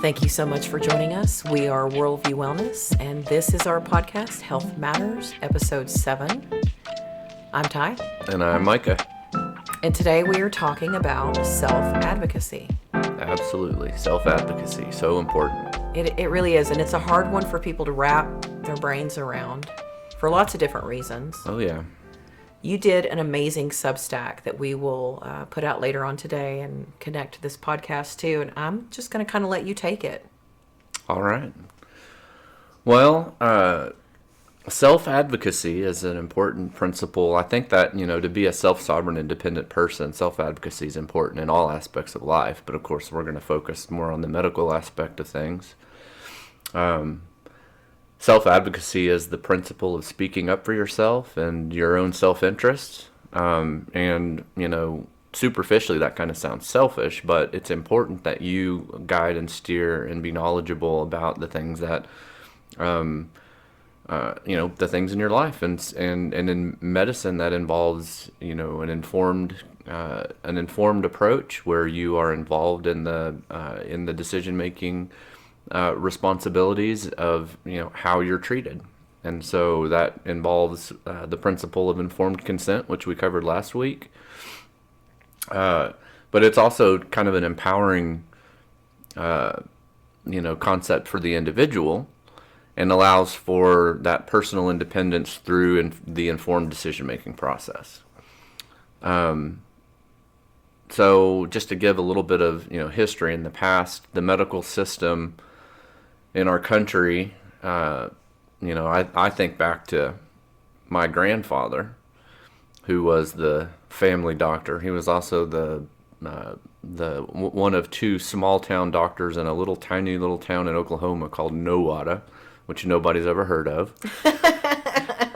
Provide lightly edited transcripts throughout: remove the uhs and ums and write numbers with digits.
Thank you so much for joining us. We are Worldview Wellness, and this is our podcast, Health Matters, Episode 7. I'm Ty. And I'm Micah. And today we are talking about self-advocacy. Absolutely. Self-advocacy. So important. It really is, and it's a hard one for people to wrap their brains around for lots of different reasons. Oh, yeah. You did an amazing Substack that we will put out later on today and connect to this podcast too. And I'm just going to kind of let you take it. All right. Well, self-advocacy is an important principle. I think that, to be a self-sovereign, independent person, self-advocacy is important in all aspects of life. But, of course, we're going to focus more on the medical aspect of things. Self-advocacy is the principle of speaking up for yourself and your own self-interest. And, superficially that kind of sounds selfish, but it's important that you guide and steer and be knowledgeable about the things that, the things in your life. And in medicine that involves, an informed approach where you are involved in the decision-making responsibilities of how you're treated. And so that involves the principle of informed consent, which we covered last week, but it's also kind of an empowering concept for the individual, and allows for that personal independence through the informed decision-making process. So just to give a little bit of history in the past, the medical system in our country, I think back to my grandfather, who was the family doctor. He was also the one of two small town doctors in a tiny little town in Oklahoma called Nowata, which nobody's ever heard of.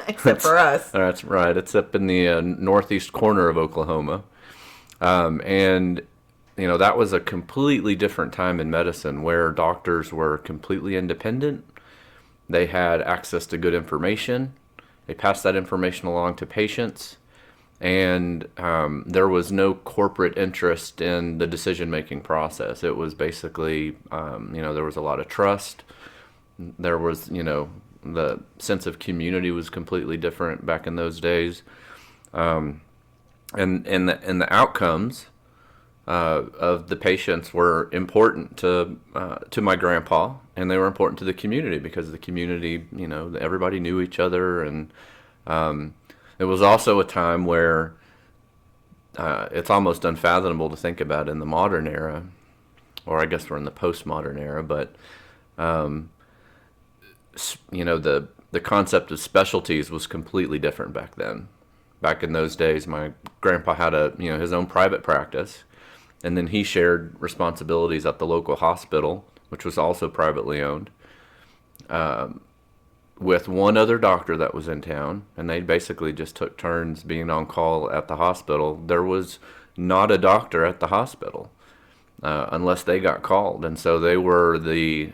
Except for us. That's right. It's up in the northeast corner of Oklahoma. And that was a completely different time in medicine where doctors were completely independent. They had access to good information. They passed that information along to patients. And there was no corporate interest in the decision-making process. It was basically, there was a lot of trust. There was, the sense of community was completely different back in those days. And the outcomes of the patients were important to my grandpa, and they were important to the community because the community, everybody knew each other, and it was also a time where it's almost unfathomable to think about in the modern era, or I guess we're in the postmodern era, but the concept of specialties was completely different back then. Back in those days, my grandpa had his own private practice. And then he shared responsibilities at the local hospital, which was also privately owned, with one other doctor that was in town. And they basically just took turns being on call at the hospital. There was not a doctor at the hospital unless they got called. And so they were the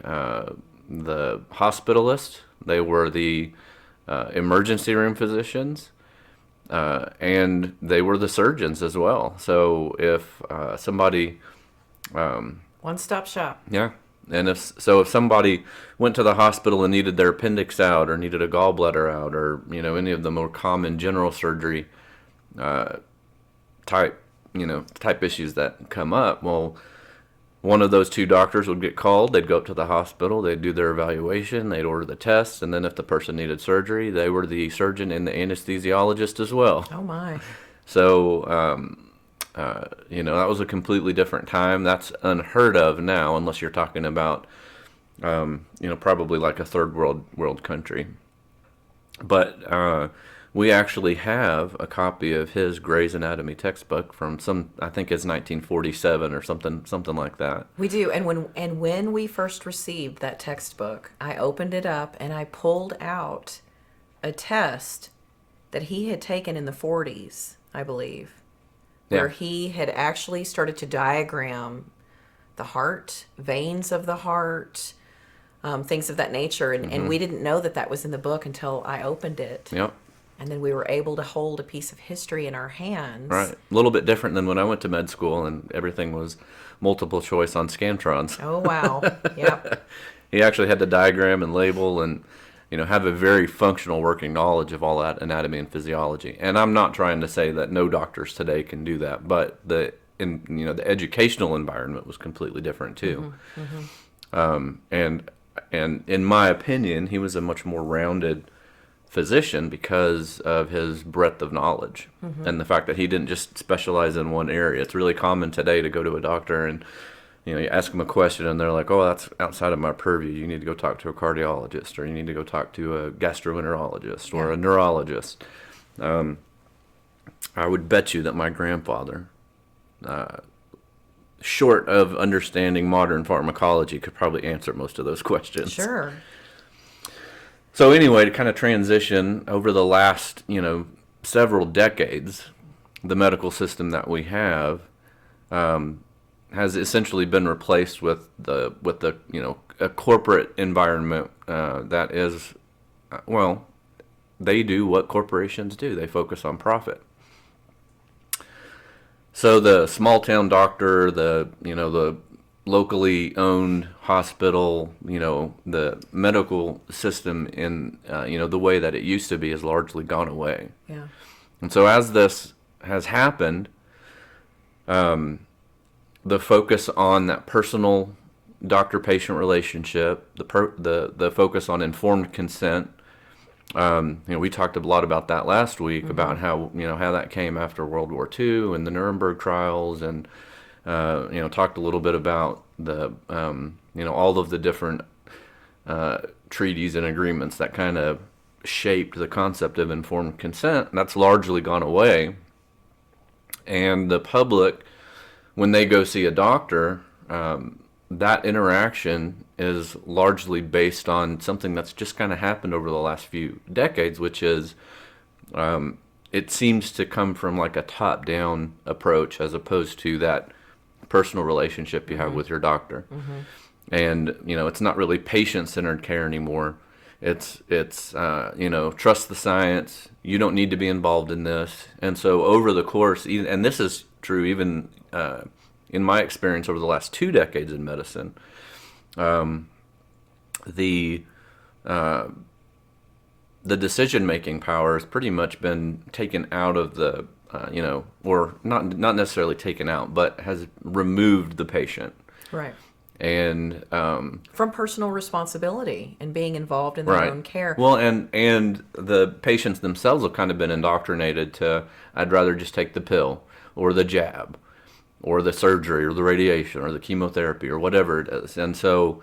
hospitalist. They were the emergency room physicians. And they were the surgeons as well. So if somebody... one-stop shop. Yeah. And if somebody went to the hospital and needed their appendix out or needed a gallbladder out or, any of the more common general surgery type issues that come up, well, one of those two doctors would get called. They'd go up to the hospital. They'd do their evaluation. They'd order the tests. And then if the person needed surgery, they were the surgeon and the anesthesiologist as well. Oh, my. So, that was a completely different time. That's unheard of now, unless you're talking about, probably like a third world country. But we actually have a copy of his Gray's Anatomy textbook from I think it's 1947 or something like that. We do, and when we first received that textbook, I opened it up and I pulled out a test that he had taken in the 40s, I believe, where he had actually started to diagram the heart, veins of the heart, things of that nature, and we didn't know that was in the book until I opened it. Yep. and then we were able to hold a piece of history in our hands. Right. A little bit different than when I went to med school and everything was multiple choice on Scantrons. Oh, wow. Yep. He actually had to diagram and label and, have a very functional working knowledge of all that anatomy and physiology. And I'm not trying to say that no doctors today can do that, but the educational environment was completely different too. And in my opinion, he was a much more rounded physician because of his breadth of knowledge and the fact that he didn't just specialize in one area. It's really common today to go to a doctor and you ask them a question and they're like, oh, that's outside of my purview. You need to go talk to a cardiologist, or you need to go talk to a gastroenterologist or a neurologist. I would bet you that my grandfather, short of understanding modern pharmacology, could probably answer most of those questions. Sure. So anyway, to kind of transition over the last, several decades, the medical system that we have has essentially been replaced with the a corporate environment that is, they do what corporations do. They focus on profit. So the small town doctor, the locally owned hospital, the medical system in the way that it used to be has largely gone away. Yeah. And so as this has happened, the focus on that personal doctor-patient relationship, the focus on informed consent. We talked a lot about that last week about how that came after World War II and the Nuremberg trials, and talked a little bit about the all of the different treaties and agreements that kind of shaped the concept of informed consent. And that's largely gone away, and the public, when they go see a doctor, that interaction is largely based on something that's just kind of happened over the last few decades, which is it seems to come from like a top-down approach as opposed to that personal relationship you have with your doctor. And it's not really patient-centered care anymore. It's trust the science. You don't need to be involved in this. And so over the course, and this is true even in my experience over the last 2 decades in medicine, the decision-making power has pretty much been taken out of the, or not necessarily taken out, but has removed the patient. Right. And from personal responsibility and being involved in their own care. Well, and the patients themselves have kind of been indoctrinated to, I'd rather just take the pill or the jab or the surgery or the radiation or the chemotherapy or whatever it is. And so,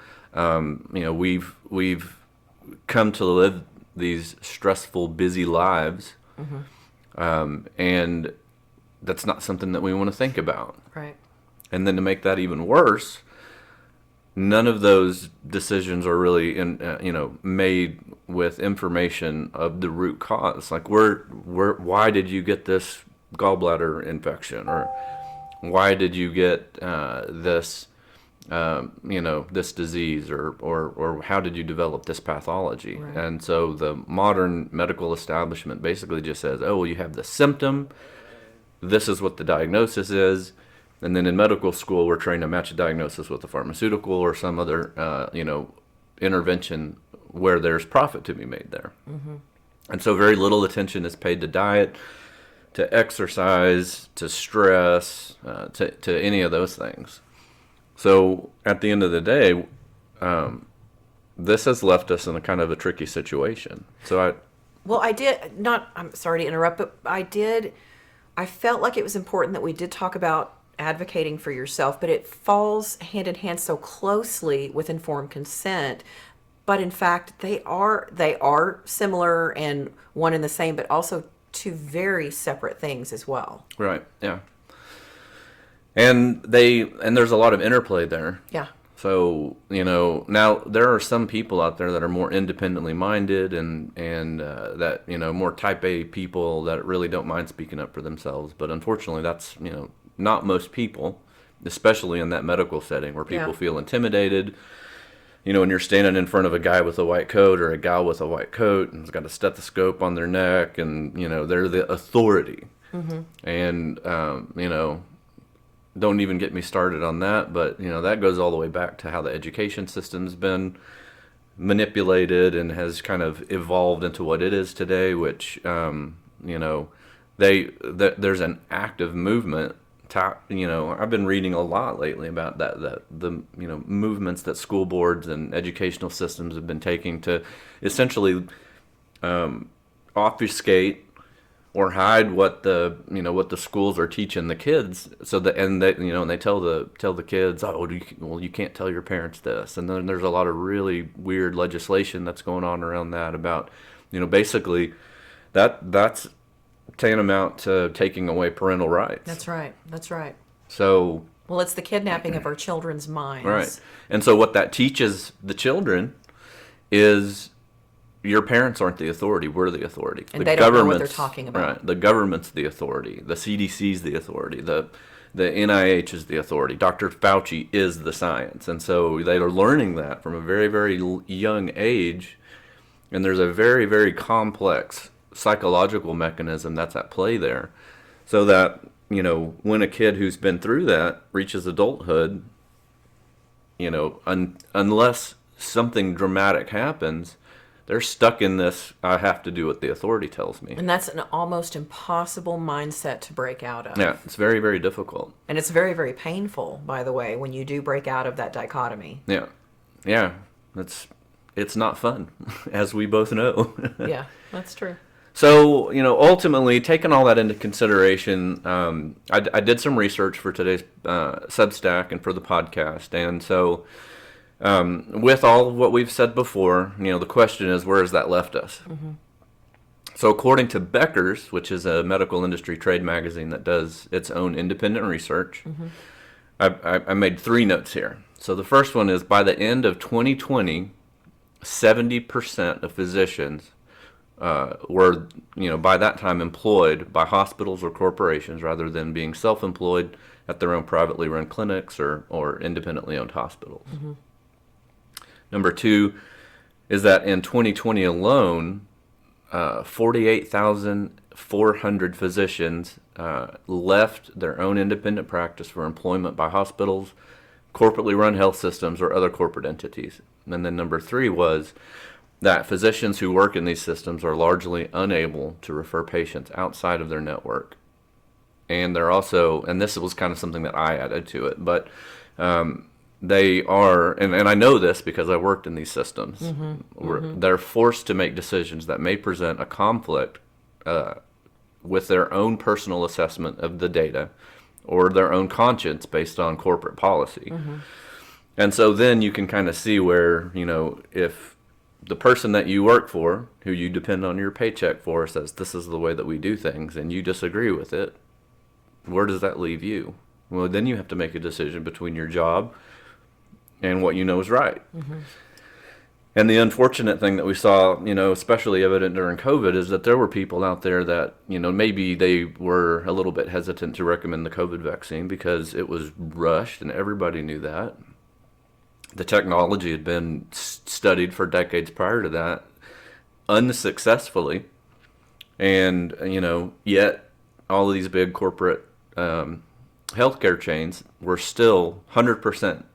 we've come to live these stressful, busy lives, and that's not something that we want to think about. Right. And then to make that even worse, none of those decisions are really made with information of the root cause. Like, why did you get this gallbladder infection, or why did you get this this disease, or how did you develop this pathology? Right. And so the modern medical establishment basically just says, oh, well, you have the symptom, this is what the diagnosis is. And then in medical school, we're trying to match a diagnosis with a pharmaceutical or some other, intervention where there's profit to be made there. And so very little attention is paid to diet, to exercise, to stress, to any of those things. So at the end of the day, this has left us in a kind of a tricky situation. So I'm sorry to interrupt, but I felt like it was important that we did talk about advocating for yourself, but it falls hand in hand so closely with informed consent. But in fact, they are similar and one and the same, but also two very separate things as well. Right. Yeah. And there's a lot of interplay there. Yeah. So, now there are some people out there that are more independently minded and that, more type A people that really don't mind speaking up for themselves. But unfortunately, that's, not most people, especially in that medical setting where people feel intimidated. when you're standing in front of a guy with a white coat or a gal with a white coat and has got a stethoscope on their neck, and they're the authority. And don't even get me started on that, but that goes all the way back to how the education system's been manipulated and has kind of evolved into what it is today, which there's an active movement. I've been reading a lot lately about the movements that school boards and educational systems have been taking to essentially obfuscate or hide what the schools are teaching the kids, so that and they tell the kids, oh, you can't tell your parents this, and then there's a lot of really weird legislation that's going on around that about basically that's tantamount to taking away parental rights. That's right. So, well, it's the kidnapping of our children's minds. Right. And so what that teaches the children is your parents aren't the authority, we're the authority. And they don't know what they're talking about. Right. The government's the authority. The CDC's the authority. The NIH is the authority. Dr. Fauci is the science. And so they are learning that from a very, very young age. And there's a very, very complex psychological mechanism that's at play there. So that, when a kid who's been through that reaches adulthood, unless something dramatic happens, they're stuck in this, I have to do what the authority tells me. And that's an almost impossible mindset to break out of. Yeah, it's very, very difficult. And it's very, very painful, by the way, when you do break out of that dichotomy. Yeah. Yeah. It's not fun, as we both know. Yeah, that's true. So, ultimately, taking all that into consideration, I did some research for today's Substack and for the podcast. And so, with all of what we've said before, the question is, where has that left us? Mm-hmm. So according to Becker's, which is a medical industry trade magazine that does its own independent research, I made 3 notes here. So the first one is, by the end of 2020, 70% of physicians were, by that time employed by hospitals or corporations rather than being self-employed at their own privately run clinics or independently owned hospitals. Mm-hmm. Number 2 is that in 2020 alone, 48,400 physicians left their own independent practice for employment by hospitals, corporately run health systems, or other corporate entities. And then number 3 was that physicians who work in these systems are largely unable to refer patients outside of their network. And they're also, and this was kind of something that I added to it, but they are, and I know this because I worked in these systems, they're forced to make decisions that may present a conflict with their own personal assessment of the data or their own conscience based on corporate policy. And so then you can kind of see where, if the person that you work for, who you depend on your paycheck for, says this is the way that we do things, and you disagree with it, where does that leave you? Well, then you have to make a decision between your job and what you know is right. And the unfortunate thing that we saw, especially evident during COVID, is that there were people out there that, maybe they were a little bit hesitant to recommend the COVID vaccine because it was rushed and everybody knew that. The technology had been studied for decades prior to that, unsuccessfully. And, yet all of these big corporate healthcare chains were still 100%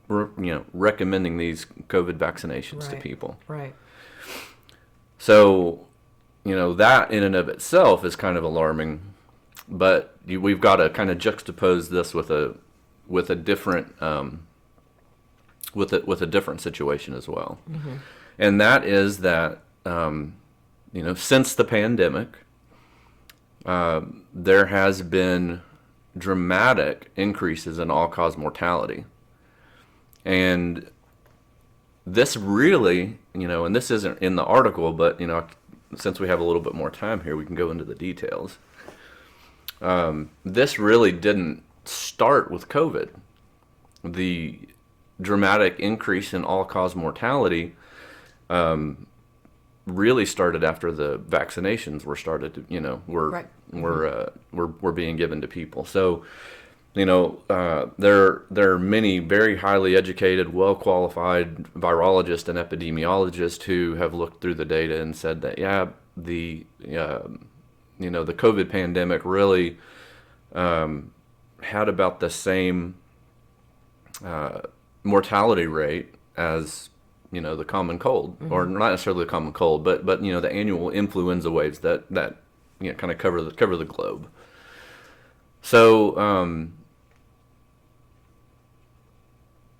recommending these COVID vaccinations to people. Right. So, that in and of itself is kind of alarming, but we've got to kind of juxtapose this with a different with a different situation as well. And that is that since the pandemic, there has been dramatic increases in all-cause mortality. And this really, and this isn't in the article, but, since we have a little bit more time here, we can go into the details. This really didn't start with COVID. The dramatic increase in all-cause mortality really started after the vaccinations were started, were being given to people. So there are many very highly educated, well-qualified virologists and epidemiologists who have looked through the data and said that, yeah, the COVID pandemic really had about the same mortality rate as the common cold, or not necessarily the common cold, but the annual influenza waves that kind of cover the globe. So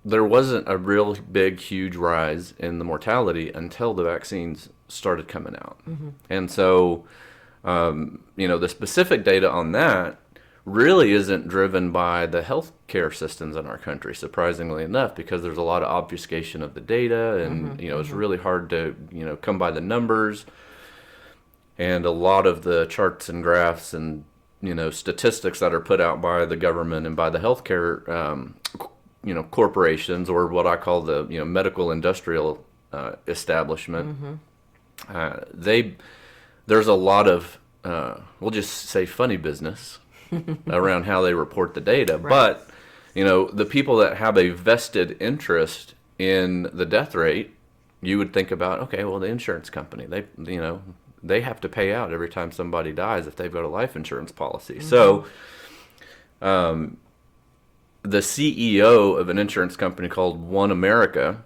there wasn't a real big, huge rise in the mortality until the vaccines started coming out. And so, the specific data on that really isn't driven by the healthcare systems in our country, surprisingly enough, because there's a lot of obfuscation of the data, and it's really hard to come by the numbers, and a lot of the charts and graphs and statistics that are put out by the government and by the healthcare corporations, or what I call the medical industrial establishment. There's a lot of we'll just say funny business around how they report the data. Right. But the people that have a vested interest in the death rate, you would think about, okay, well, the insurance company, they have to pay out every time somebody dies if they've got a life insurance policy. So the CEO of an insurance company called One America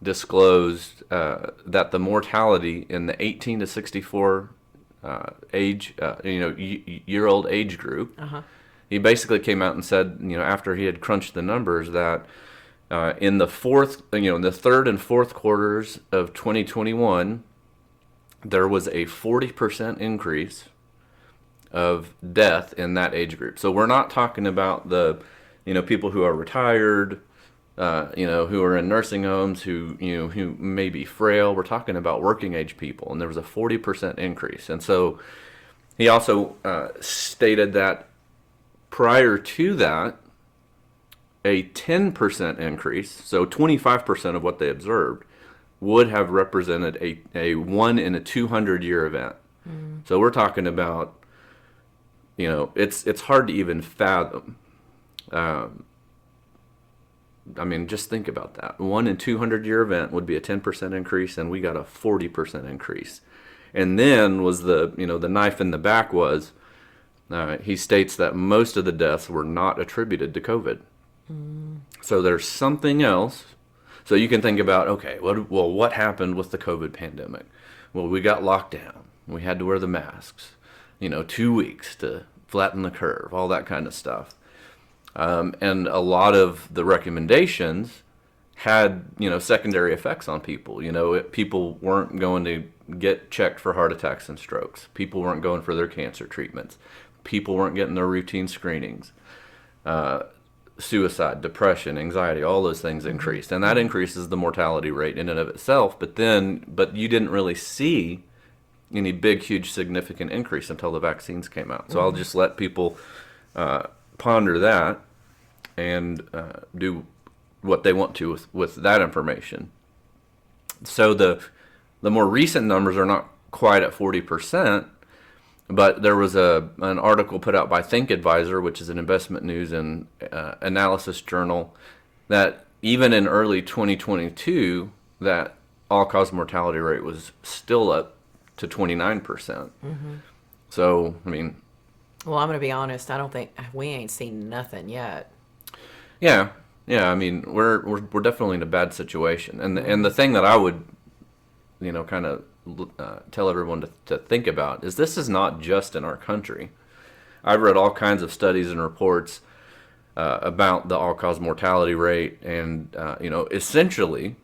disclosed that the mortality in the 18 to 64 year-old age group, he basically came out and said, after he had crunched the numbers, that in the third and fourth quarters of 2021, there was a 40% increase of death in that age group. So we're not talking about the people who are retired, who are in nursing homes, who may be frail. We're talking about working age people, and there was a 40% increase. And so he also stated that prior to that, a 10% increase, so 25% of what they observed, would have represented a 1 in a 200 year event. So we're talking about, it's hard to even fathom. Just think about that. 1 in 200 year event would be a 10% increase, and we got a 40% increase. And then was the knife in the back was, he states that most of the deaths were not attributed to COVID. So there's something else. So you can think about, okay, what happened with the COVID pandemic? Well, we got locked down. We had to wear the masks, 2 weeks to flatten the curve, all that kind of stuff. And a lot of the recommendations had, secondary effects on people. People weren't going to get checked for heart attacks and strokes. People weren't going for their cancer treatments. People weren't getting their routine screenings. Suicide, depression, anxiety, all those things increased. And that increases the mortality rate in and of itself. But you didn't really see any big, huge, significant increase until the vaccines came out. So I'll just let people ponder that and do what they want to with that information. So the more recent numbers are not quite at 40%, but there was an article put out by Think Advisor, which is an investment news and analysis journal, that even in early 2022, that all-cause mortality rate was still up to 29%. So, well, I'm going to be honest. I don't think we ain't seen nothing yet. Yeah. We're definitely in a bad situation, and the thing that I would, kind of tell everyone to think about is this is not just in our country. I've read all kinds of studies and reports about the all-cause mortality rate, and essentially,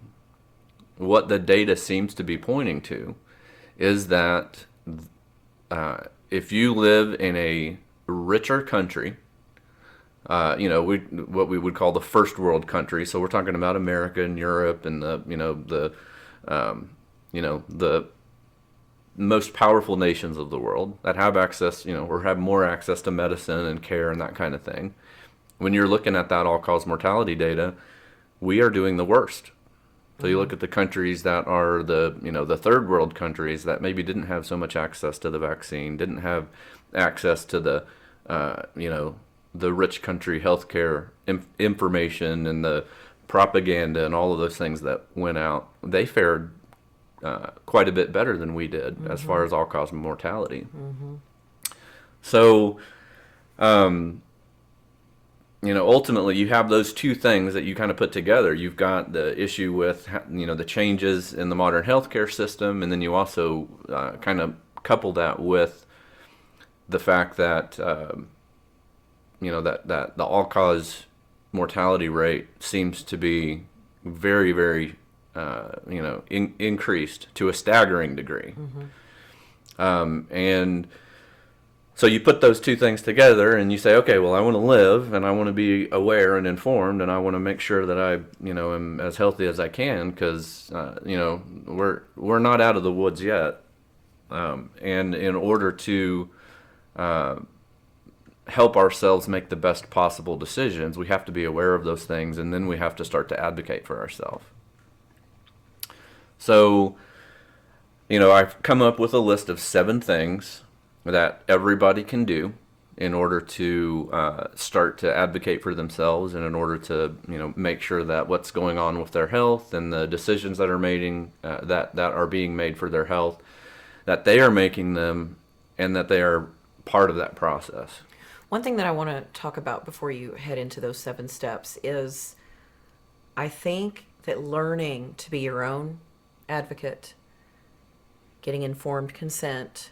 what the data seems to be pointing to is that if you live in a richer country, what we would call the first world country. So we're talking about America and Europe and the most powerful nations of the world that have access, or have more access to medicine and care and that kind of thing. When you're looking at that all-cause mortality data, we are doing the worst. So you look at the countries that are the third world countries that maybe didn't have so much access to the vaccine, didn't have access to the the rich country healthcare information and the propaganda and all of those things that went out, they fared quite a bit better than we did as far as all-cause mortality. So, ultimately you have those two things that you kind of put together. You've got the issue with, the changes in the modern healthcare system, and then you also kind of couple that with the fact that, that the all-cause mortality rate seems to be very, very, increased to a staggering degree. And so you put those two things together and you say, okay, well, I want to live and I want to be aware and informed and I want to make sure that I, am as healthy as I can because, we're not out of the woods yet. And in order to help ourselves make the best possible decisions, we have to be aware of those things, and then we have to start to advocate for ourselves. So, I've come up with a list of 7 things that everybody can do in order to start to advocate for themselves and in order to, make sure that what's going on with their health and the decisions that are that are being made for their health, that they are making them and that they are part of that process. One thing that I want to talk about before you head into those 7 steps is I think that learning to be your own advocate, getting informed consent,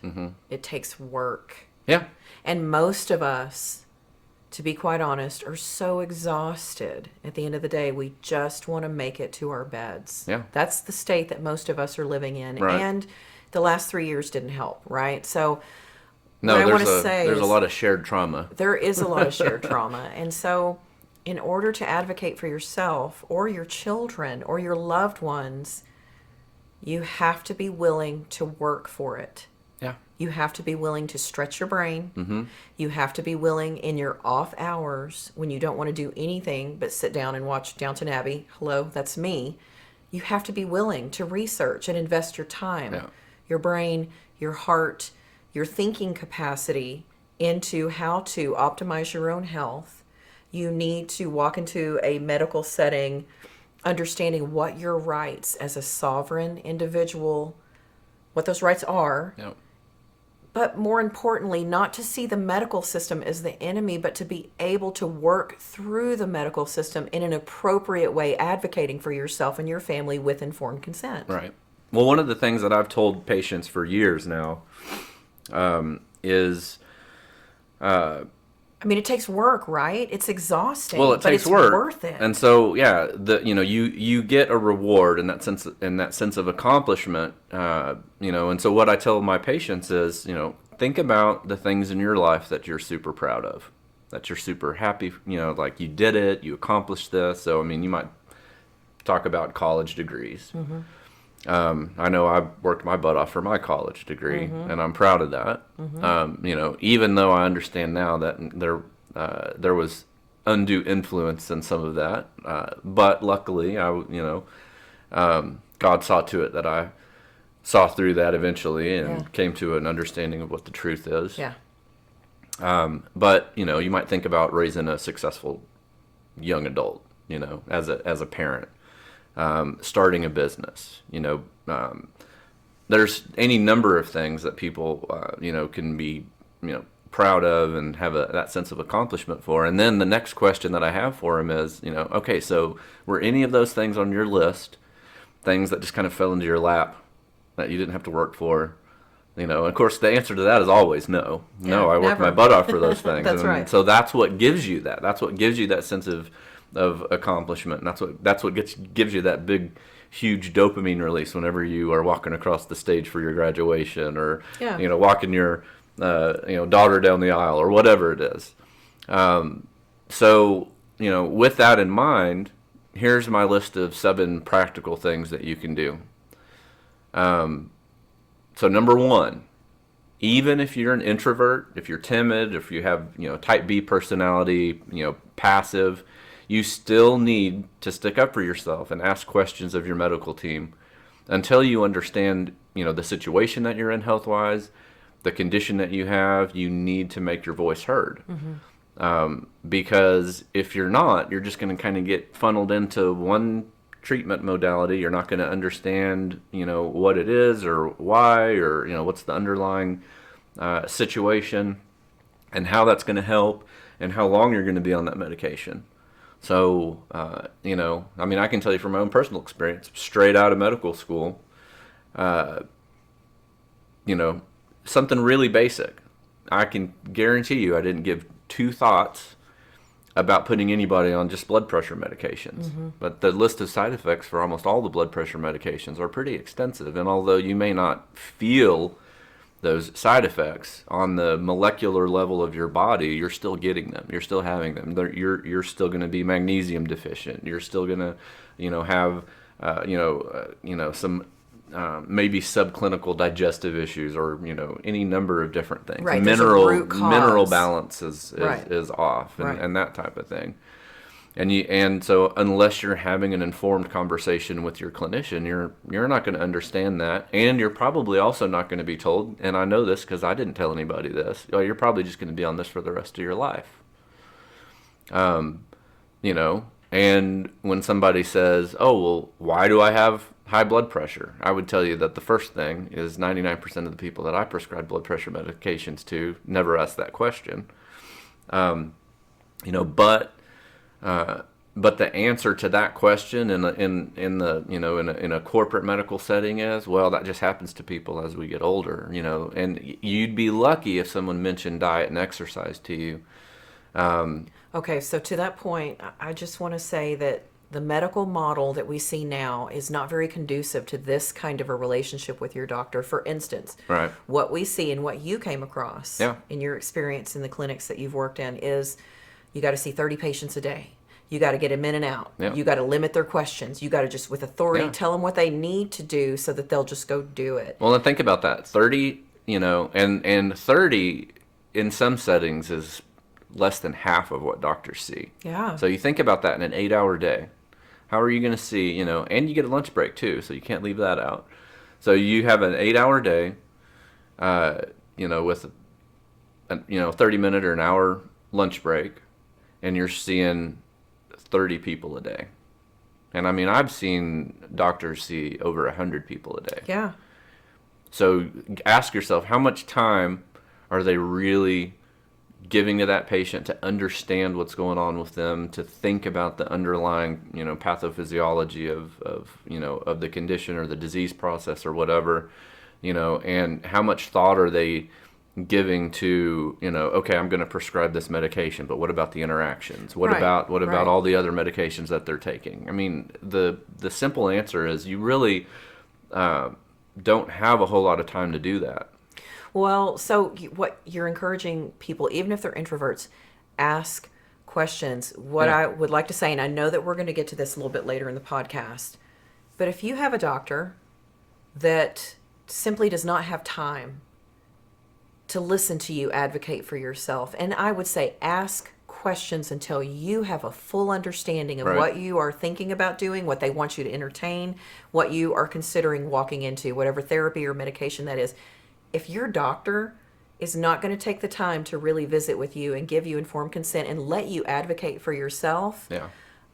it takes work. Yeah. And most of us, to be quite honest, are so exhausted at the end of the day, we just want to make it to our beds. Yeah. That's the state that most of us are living in. Right. And the last 3 years didn't help, right? So no, what I want to say there's is a lot of shared trauma. There is a lot of shared trauma. And so in order to advocate for yourself or your children or your loved ones, you have to be willing to work for it. Yeah. You have to be willing to stretch your brain. You have to be willing in your off hours when you don't want to do anything but sit down and watch Downton Abbey. Hello, that's me. You have to be willing to research and invest your time, your brain, your heart, your thinking capacity into how to optimize your own health. You need to walk into a medical setting understanding what your rights as a sovereign individual, what those rights are. Yep. But more importantly, not to see the medical system as the enemy, but to be able to work through the medical system in an appropriate way, advocating for yourself and your family with informed consent. Right. Well, one of the things that I've told patients for years now is... it takes work, right? It's exhausting. Well, it takes work. work. Worth it. And so, you get a reward in that sense of accomplishment. And so what I tell my patients is, think about the things in your life that you're super proud of, that you're super happy, like you did it, you accomplished this. So, you might talk about college degrees. I know I worked my butt off for my college degree, and I'm proud of that. Even though I understand now that there was undue influence in some of that, but luckily, God saw to it that I saw through that eventually and came to an understanding of what the truth is. Yeah. But you might think about raising a successful young adult, as a parent. Starting a business, there's any number of things that people, can be, proud of and have that sense of accomplishment for. And then the next question that I have for him is, okay, so were any of those things on your list, things that just kind of fell into your lap that you didn't have to work for? Of course, the answer to that is always no. No, I worked my butt off for those things. That's right. So that's what gives you that. That's what gives you that sense of accomplishment. And that's what gives you that big, huge dopamine release whenever you are walking across the stage for your graduation or walking your daughter down the aisle or whatever it is. So with that in mind, here's my list of 7 practical things that you can do. So number 1, even if you're an introvert, if you're timid, if you have type B personality, passive, you still need to stick up for yourself and ask questions of your medical team until you understand, the situation that you're in health-wise, the condition that you have. You need to make your voice heard. Because if you're not, you're just going to kind of get funneled into one treatment modality. You're not going to understand, what it is or why, or, what's the underlying situation and how that's going to help and how long you're going to be on that medication. So, I can tell you from my own personal experience, straight out of medical school, something really basic. I can guarantee you I didn't give two thoughts about putting anybody on just blood pressure medications. Mm-hmm. But the list of side effects for almost all the blood pressure medications are pretty extensive. And although you may not feel those side effects on the molecular level of your body, you're still getting them. You're still having them. You're still going to be magnesium deficient. You're still going to, have, some maybe subclinical digestive issues, or any number of different things. Right, Mineral balance is off, and, right. and that type of thing. And so unless you're having an informed conversation with your clinician, you're not going to understand that, and you're probably also not going to be told. And I know this because I didn't tell anybody this. You're probably just going to be on this for the rest of your life. And when somebody says, "Oh, well, why do I have high blood pressure?" I would tell you that the first thing is 99% of the people that I prescribe blood pressure medications to never ask that question. But the answer to that question in a corporate medical setting is, well, that just happens to people as we get older, and you'd be lucky if someone mentioned diet and exercise to you. Okay, so to that point, I just want to say that the medical model that we see now is not very conducive to this kind of a relationship with your doctor. For instance, right. What we see and what you came across in your experience in the clinics that you've worked in is you got to see 30 patients a day. You got to get them in and out. Yeah. You got to limit their questions. You got to just, with authority, tell them what they need to do so that they'll just go do it. Well, then think about that. 30, and 30 in some settings is less than half of what doctors see. Yeah. So you think about that in an 8-hour day. How are you going to see, and you get a lunch break too, so you can't leave that out. So you have an 8-hour day, with a 30-minute or an hour lunch break, and you're seeing 30 people a day. And I've seen doctors see over 100 people a day. Yeah. So ask yourself, how much time are they really giving to that patient to understand what's going on with them, to think about the underlying, pathophysiology of the condition or the disease process or whatever, and how much thought are they giving to, okay, I'm going to prescribe this medication, but what about the interactions? What about all the other medications that they're taking? The simple answer is you really don't have a whole lot of time to do that. Well, so what you're encouraging people, even if they're introverts, ask questions. What I would like to say, and I know that we're going to get to this a little bit later in the podcast, but if you have a doctor that simply does not have time to listen to you advocate for yourself, and I would say ask questions until you have a full understanding of what you are thinking about doing, what they want you to entertain, what you are considering walking into, whatever therapy or medication that is. If your doctor is not going to take the time to really visit with you and give you informed consent and let you advocate for yourself,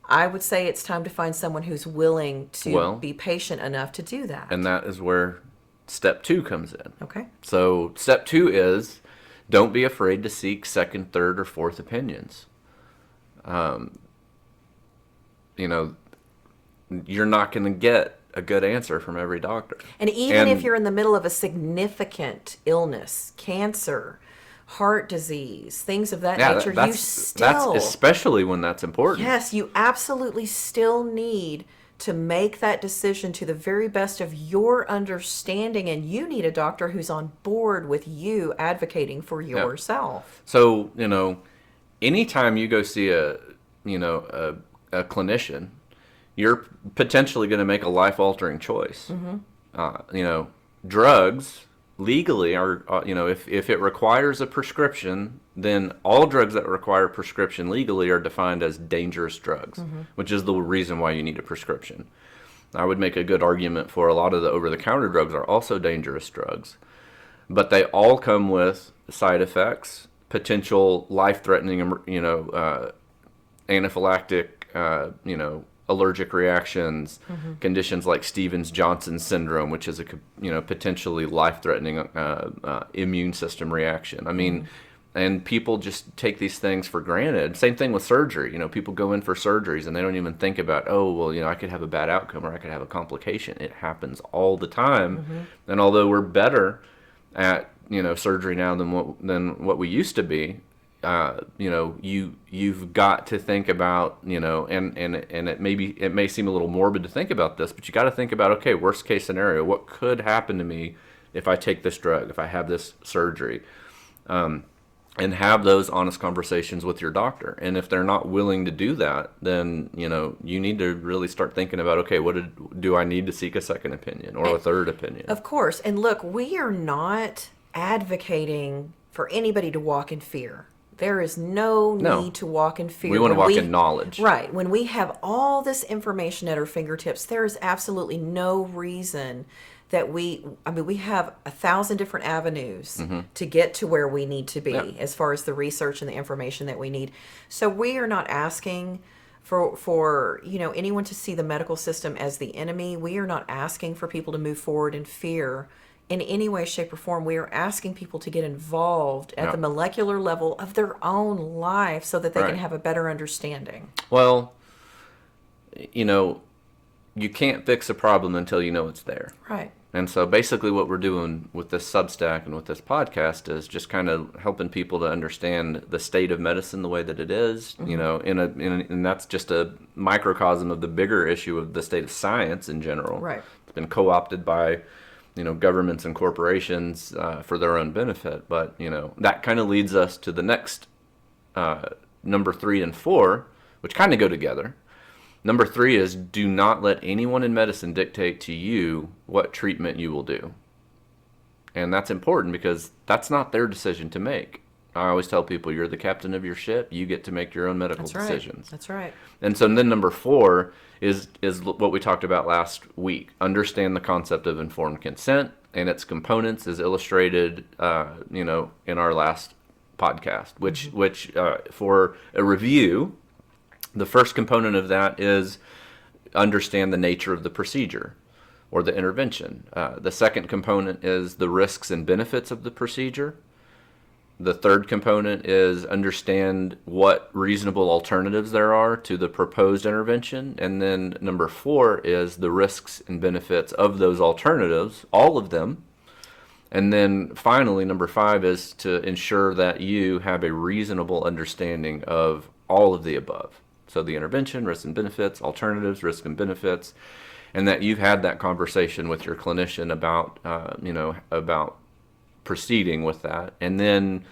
I would say it's time to find someone who's willing to be patient enough to do that. And that is where step 2 comes in. Okay. So step 2 is, don't be afraid to seek second, third, or fourth opinions. You're not going to get a good answer from every doctor. And even if you're in the middle of a significant illness, cancer, heart disease, things of that nature, that's especially when that's important. Yes, you absolutely still need to make that decision to the very best of your understanding, and you need a doctor who's on board with you advocating for yourself. So, anytime you go see a clinician, you're potentially going to make a life-altering choice. Mm-hmm. Drugs legally are, if it requires a prescription, then all drugs that require prescription legally are defined as dangerous drugs, which is the reason why you need a prescription. I would make a good argument for a lot of the over-the-counter drugs are also dangerous drugs, but they all come with side effects potential life-threatening, anaphylactic, allergic reactions, conditions like Stevens-Johnson syndrome, which is a potentially life-threatening immune system reaction. I mean, and people just take these things for granted. Same thing with surgery. People go in for surgeries and they don't even think about, oh, well, I could have a bad outcome or I could have a complication. It happens all the time. And although we're better at surgery now than what we used to be, you've got to think about, and it may seem a little morbid to think about this, but you got to think about, okay, worst case scenario, what could happen to me if I take this drug, if I have this surgery, and have those honest conversations with your doctor. And if they're not willing to do that, then you need to really start thinking about, okay, do I need to seek a second opinion or a third opinion? Of course. And look, we are not advocating for anybody to walk in fear. There is no need to walk in fear. We want to walk in knowledge. Right. When we have all this information at our fingertips, there is absolutely no reason that we have 1,000 different avenues to get to where we need to be as far as the research and the information that we need. So we are not asking for anyone to see the medical system as the enemy. We are not asking for people to move forward in fear in any way, shape, or form. We are asking people to get involved at the molecular level of their own life so that they can have a better understanding. Well, you can't fix a problem until you know it's there. Right. And so basically what we're doing with this Substack and with this podcast is just kind of helping people to understand the state of medicine the way that it is, and that's just a microcosm of the bigger issue of the state of science in general. Right. It's been co-opted by governments and corporations for their own benefit. But, that kind of leads us to the next number 3 and 4, which kind of go together. Number 3 is, do not let anyone in medicine dictate to you what treatment you will do. And that's important because that's not their decision to make. I always tell people, you're the captain of your ship. You get to make your own medical decisions. That's right. And so then number 4 is what we talked about last week. Understand the concept of informed consent and its components as illustrated, in our last podcast, which for a review, the first component of that is understand the nature of the procedure or the intervention. The second component is the risks and benefits of the procedure. The third component is understand what reasonable alternatives there are to the proposed intervention. And then number 4 is the risks and benefits of those alternatives, all of them. And then finally, number 5 is to ensure that you have a reasonable understanding of all of the above. So the intervention, risks and benefits, alternatives, risks and benefits, and that you've had that conversation with your clinician about, about proceeding with that. And then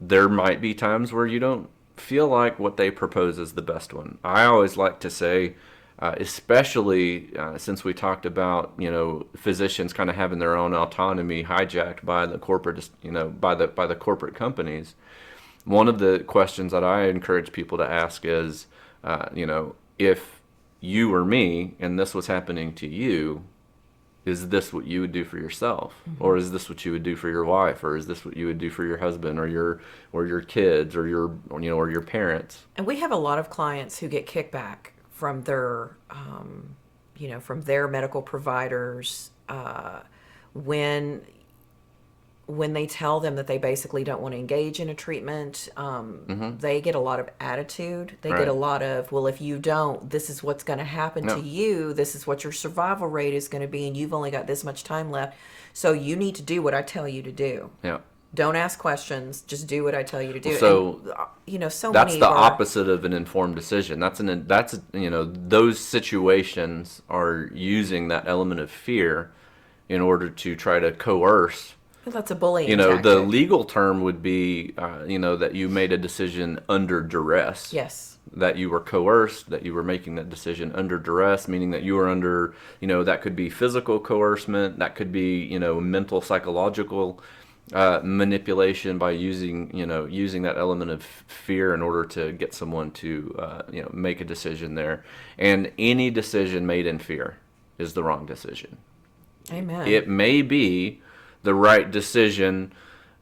there might be times where you don't feel like what they propose is the best one. I always like to say, especially since we talked about, physicians kind of having their own autonomy hijacked by the corporate, by the corporate companies. One of the questions that I encourage people to ask is, if you or me and this was happening to you, is this what you would do for yourself? Or is this what you would do for your wife? Or is this what you would do for your husband or your kids or your parents? And we have a lot of clients who get kickback from their, from their medical providers when they tell them that they basically don't want to engage in a treatment. They get a lot of attitude. They get a lot of, well, if you don't, this is what's going to happen to you. This is what your survival rate is going to be, and you've only got this much time left. So you need to do what I tell you to do. Yeah. Don't ask questions. Just do what I tell you to do. So, and, so that's many the opposite of an informed decision. Those situations are using that element of fear in order to try to coerce. That's a bullying tactic. The legal term would be, that you made a decision under duress. Yes. That you were coerced, that you were making that decision under duress, meaning that you were under, that could be physical coercement, that could be, mental, psychological manipulation by using that element of fear in order to get someone to, make a decision there. And any decision made in fear is the wrong decision. Amen. It may be the right decision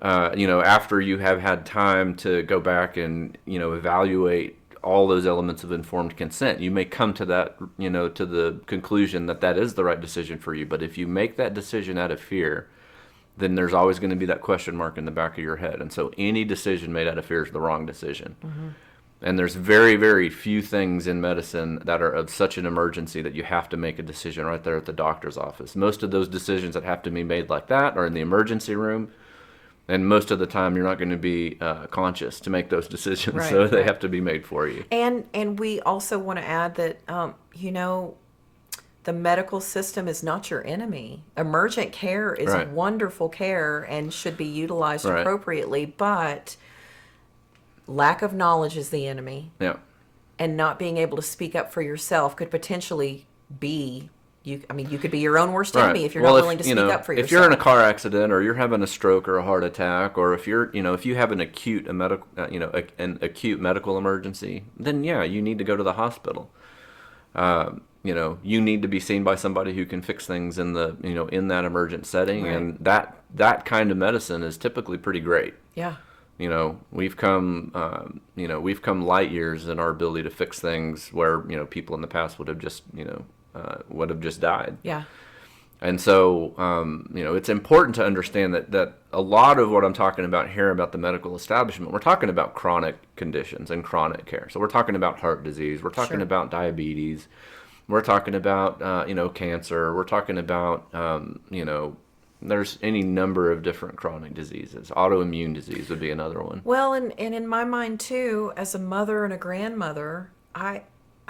after you have had time to go back and, evaluate all those elements of informed consent, you may come to that, to the conclusion that that is the right decision for you. But if you make that decision out of fear, then there's always going to be that question mark in the back of your head. And so any decision made out of fear is the wrong decision. Mm-hmm. And there's very, very few things in medicine that are of such an emergency that you have to make a decision right there at the doctor's office. Most of those decisions that have to be made like that are in the emergency room. And most of the time, you're not going to be conscious to make those decisions, right, so they have to be made for you. And we also want to add that, the medical system is not your enemy. Emergent care is right. wonderful care and should be utilized right. appropriately, but lack of knowledge is the enemy. Yeah. And not being able to speak up for yourself could potentially be... you could be your own worst enemy right. if you're not willing to speak up for yourself. If you're in a car accident, or you're having a stroke or a heart attack, or if you have an acute medical emergency, then yeah, you need to go to the hospital. You need to be seen by somebody who can fix things in in that emergent setting, right. And that kind of medicine is typically pretty great. Yeah. We've come light years in our ability to fix things where people in the past would have just died. Yeah. And so, it's important to understand that a lot of what I'm talking about here about the medical establishment, we're talking about chronic conditions and chronic care. So we're talking about heart disease. We're talking sure. about diabetes. We're talking about, cancer. We're talking about, there's any number of different chronic diseases. Autoimmune disease would be another one. Well, and in my mind, too, as a mother and a grandmother, I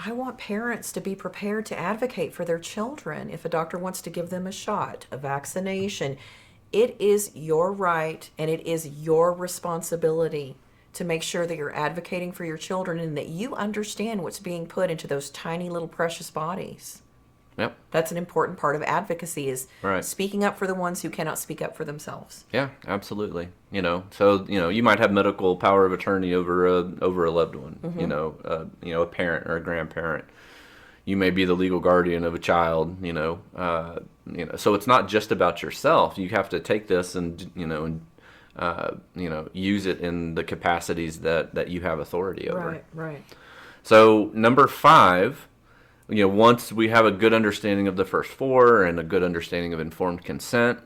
want parents to be prepared to advocate for their children. If a doctor wants to give them a shot, a vaccination, it is your right and it is your responsibility to make sure that you're advocating for your children and that you understand what's being put into those tiny little precious bodies. Yep. That's an important part of advocacy, is right. speaking up for the ones who cannot speak up for themselves. Yeah, absolutely. So you might have medical power of attorney over a loved one. Mm-hmm. A parent or a grandparent. You may be the legal guardian of a child. So it's not just about yourself. You have to take this and use it in the capacities that you have authority over. Right. Right. So number 5. Once we have a good understanding of the first 4 and a good understanding of informed consent,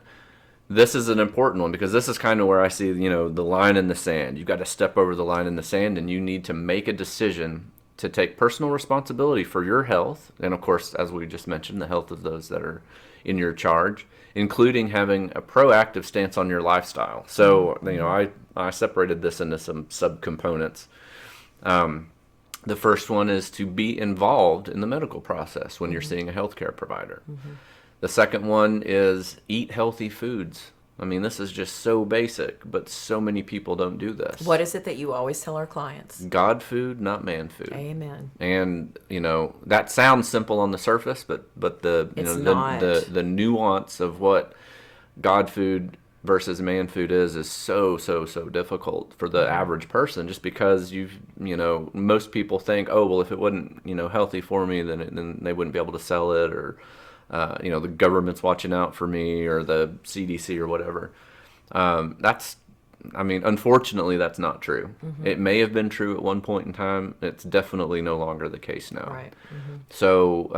this is an important one, because this is kind of where I see, the line in the sand. You've got to step over the line in the sand, and you need to make a decision to take personal responsibility for your health. And of course, as we just mentioned, the health of those that are in your charge, including having a proactive stance on your lifestyle. So, I separated this into some subcomponents. The first one is to be involved in the medical process when you're seeing a healthcare provider. Mm-hmm. The second one is eat healthy foods. This is just so basic, but so many people don't do this. What is it that you always tell our clients? God food, not man food. Amen. And that sounds simple on the surface, but the nuance of what God food versus man food is so difficult for the average person, just because most people think, oh, well, if it wasn't healthy for me, then they wouldn't be able to sell it, or the government's watching out for me, or the CDC or whatever. Unfortunately, that's not true. Mm-hmm. It may have been true at one point in time. It's definitely no longer the case now. Right. Mm-hmm. So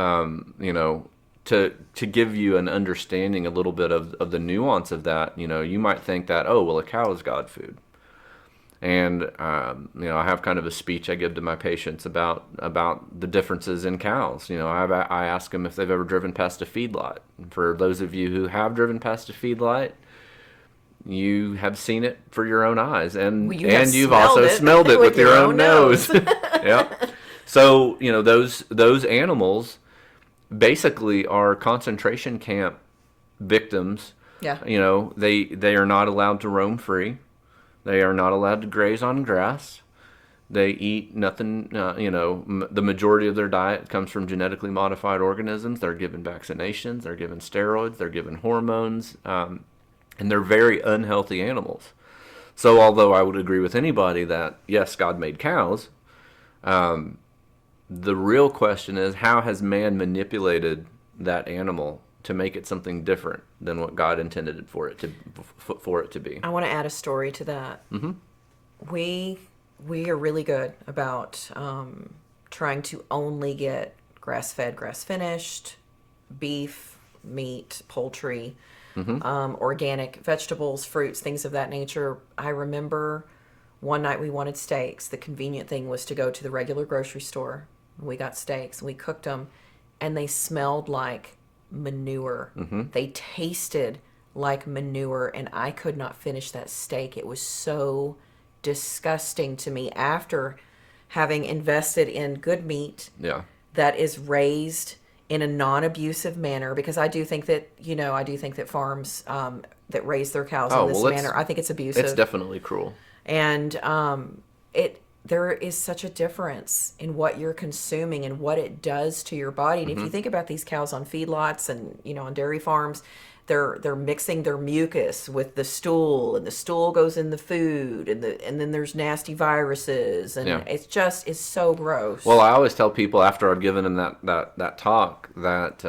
to give you an understanding a little bit of the nuance of that, you might think that, oh, well, a cow is God food. And, I have kind of a speech I give to my patients about the differences in cows. I ask them if they've ever driven past a feedlot. For those of you who have driven past a feedlot, you have seen it for your own eyes, and you've also smelled it with your own nose. Yep. So, those animals basically are concentration camp victims. Yeah. They are not allowed to roam free. They are not allowed to graze on grass. They eat nothing. The majority of their diet comes from genetically modified organisms. They're given vaccinations. They're given steroids. They're given hormones. And they're very unhealthy animals. So although I would agree with anybody that, yes, God made cows, the real question is, how has man manipulated that animal to make it something different than what God intended it for it to be. I want to add a story to that. We are really good about trying to only get grass-fed, grass-finished, beef, meat, poultry, organic vegetables, fruits, things of that nature. I remember one night we wanted steaks. The convenient thing was to go to the regular grocery store. We got steaks and we cooked them, and they smelled like manure. They tasted like manure, and I could not finish that steak. It was so disgusting to me after having invested in good meat that is raised in a non-abusive manner, because I do think that, farms that raise their cows in this manner, I think it's abusive. It's definitely cruel. And there is such a difference in what you're consuming and what it does to your body. And if you think about these cows on feedlots and, on dairy farms, they're mixing their mucus with the stool, and the stool goes in the food, and then there's nasty viruses, and it's so gross. Well, I always tell people after I've given them that talk that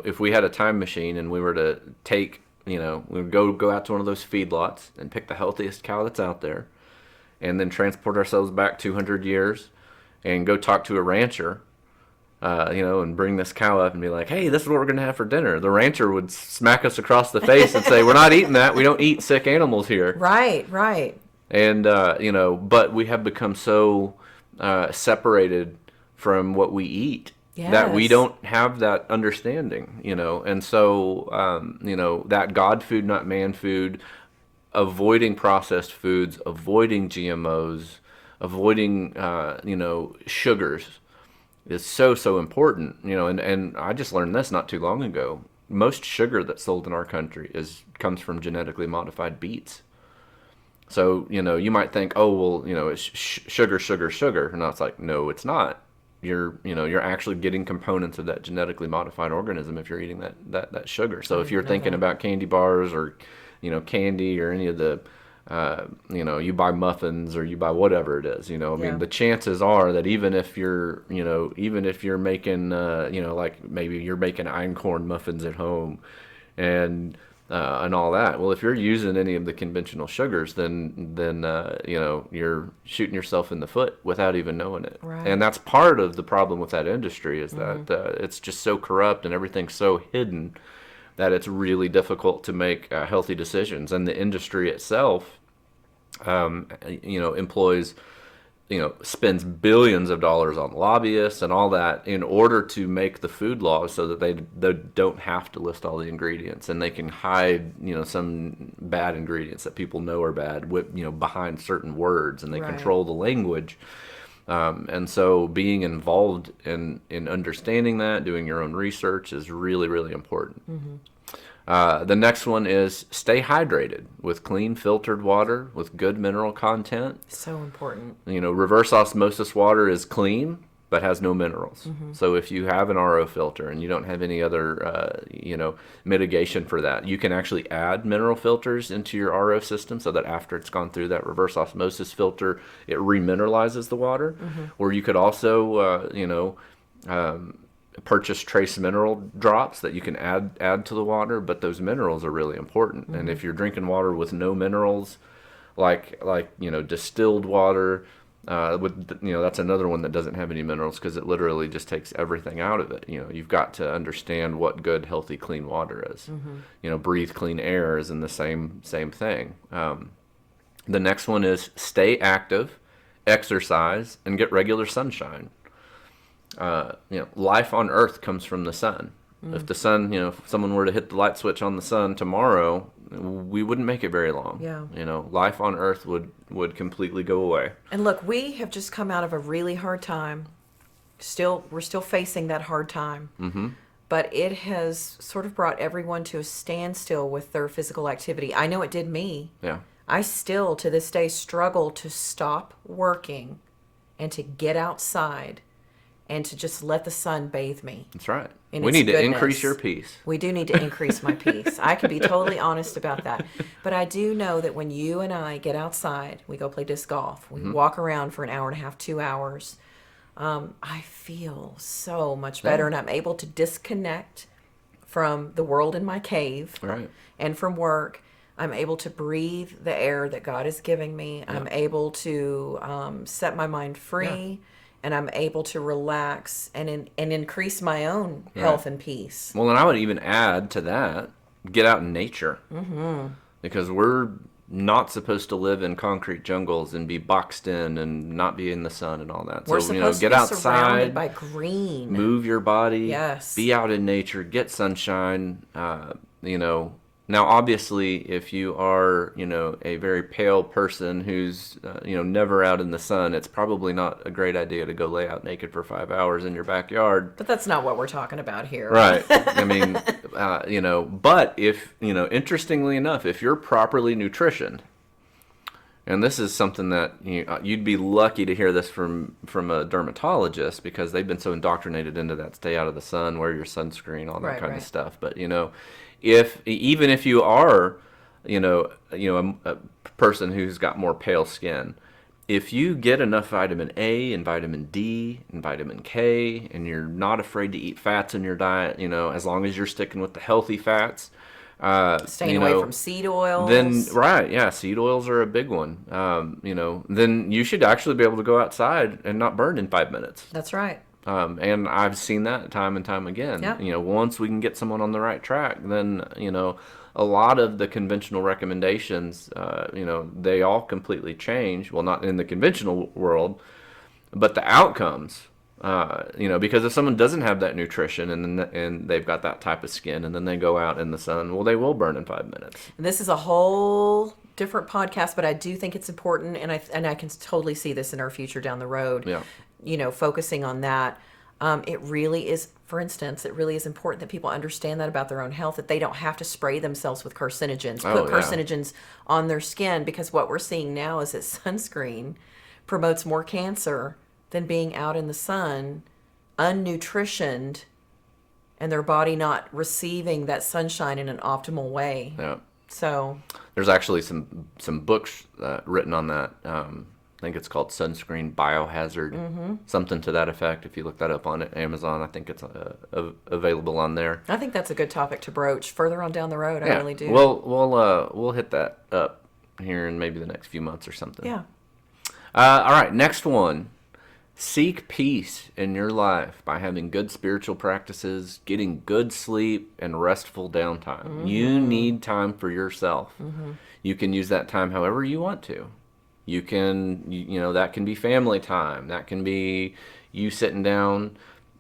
if we had a time machine and we were to take, we would go out to one of those feedlots and pick the healthiest cow that's out there, and then transport ourselves back 200 years and go talk to a rancher. And bring this cow up and be like, hey, this is what we're going to have for dinner. The rancher would smack us across the face and say, we're not eating that. We don't eat sick animals here. Right. And, but we have become so separated from what we eat that we don't have that understanding, And so, that God food, not man food, avoiding processed foods, avoiding GMOs, avoiding, sugars, is so important, and I just learned this not too long ago. Most sugar that's sold in our country comes from genetically modified beets. So, you might think, oh, well, it's sugar. And it's like, no, it's not. You're actually getting components of that genetically modified organism if you're eating that sugar. So if you're thinking about candy bars or, candy or any of the you buy muffins or you buy whatever it is, mean, the chances are that even if you're making, like maybe you're making einkorn muffins at home and all that. Well, if you're using any of the conventional sugars, then you're shooting yourself in the foot without even knowing it. Right. And that's part of the problem with that industry is that it's just so corrupt and everything's so hidden that it's really difficult to make healthy decisions. And the industry itself, employs, spends billions of dollars on lobbyists and all that in order to make the food laws so that they don't have to list all the ingredients, and they can hide, some bad ingredients that people know are bad behind certain words, and they control the language. And so being involved in understanding that, doing your own research is really, really important. The next one is stay hydrated with clean filtered water with good mineral content. So important. Reverse osmosis water is clean but has no minerals. So if you have an RO filter and you don't have any other, mitigation for that, you can actually add mineral filters into your RO system so that after it's gone through that reverse osmosis filter, it remineralizes the water. Or you could also, purchase trace mineral drops that you can add to the water, but those minerals are really important. And if you're drinking water with no minerals, like distilled water, that's another one that doesn't have any minerals because it literally just takes everything out of it. You've got to understand what good, healthy, clean water is. Breathe clean air is in the same thing. The next one is stay active, exercise, and get regular sunshine. Life on Earth comes from the sun. If the sun, if someone were to hit the light switch on the sun tomorrow, we wouldn't make it very long. Life on Earth would completely go away. And look, we have just come out of a really hard time. We're still facing that hard time. But it has sort of brought everyone to a standstill with their physical activity. I know it did me. I still, to this day, struggle to stop working and to get outside and to just let the sun bathe me. That's right. We need to increase your peace. We do need to increase my peace. I can be totally honest about that. But I do know that when you and I get outside, we go play disc golf, we walk around for an hour and a half, 2 hours, I feel so much better, and I'm able to disconnect from the world in my cave Right. and from work. I'm able to breathe the air that God is giving me. Yeah. I'm able to set my mind free, and I'm able to relax and increase my own health and peace. Well, and I would even add to that, get out in nature. Because we're not supposed to live in concrete jungles and be boxed in and not be in the sun and all that. We're So, supposed get to be outside, surrounded by green. move your body, Yes. be out in nature, get sunshine. Now obviously, if you are, a very pale person who's, never out in the sun, it's probably not a great idea to go lay out naked for 5 hours in your backyard. But that's not what we're talking about here. Right. I mean, but if, interestingly enough, if you're properly nutritioned, and this is something that you'd be lucky to hear this from a dermatologist, because they've been so indoctrinated into that stay out of the sun, wear your sunscreen, all that kind of stuff. But even if you are a person who's got more pale skin, if you get enough vitamin A and vitamin D and vitamin K, and you're not afraid to eat fats in your diet, as long as you're sticking with the healthy fats, staying away from seed oils. Then seed oils are a big one. Then you should actually be able to go outside and not burn in 5 minutes. That's right. And I've seen that time and time again. Yeah. Once we can get someone on the right track, then a lot of the conventional recommendations, they all completely change. Well, not in the conventional world, but the outcomes. Because if someone doesn't have that nutrition and they've got that type of skin, and then they go out in the sun, well, they will burn in 5 minutes. This is a whole different podcast, but I do think it's important, and I can totally see this in our future down the road. Yeah. Focusing on that. It really is, for instance, it really is important that people understand that about their own health, that they don't have to spray themselves with carcinogens, put carcinogens on their skin, because what we're seeing now is that sunscreen promotes more cancer than being out in the sun, unnutritioned, and their body not receiving that sunshine in an optimal way. Yeah. So there's actually some books written on that. I think it's called Sunscreen Biohazard, something to that effect. If you look that up on Amazon, I think it's available on there. I think that's a good topic to broach further on down the road. I really do. We'll hit that up here in maybe the next few months or something. Yeah. All right, next one. Seek peace in your life by having good spiritual practices, getting good sleep, and restful downtime. You need time for yourself. You can use that time however you want to. You can, that can be family time. That can be you sitting down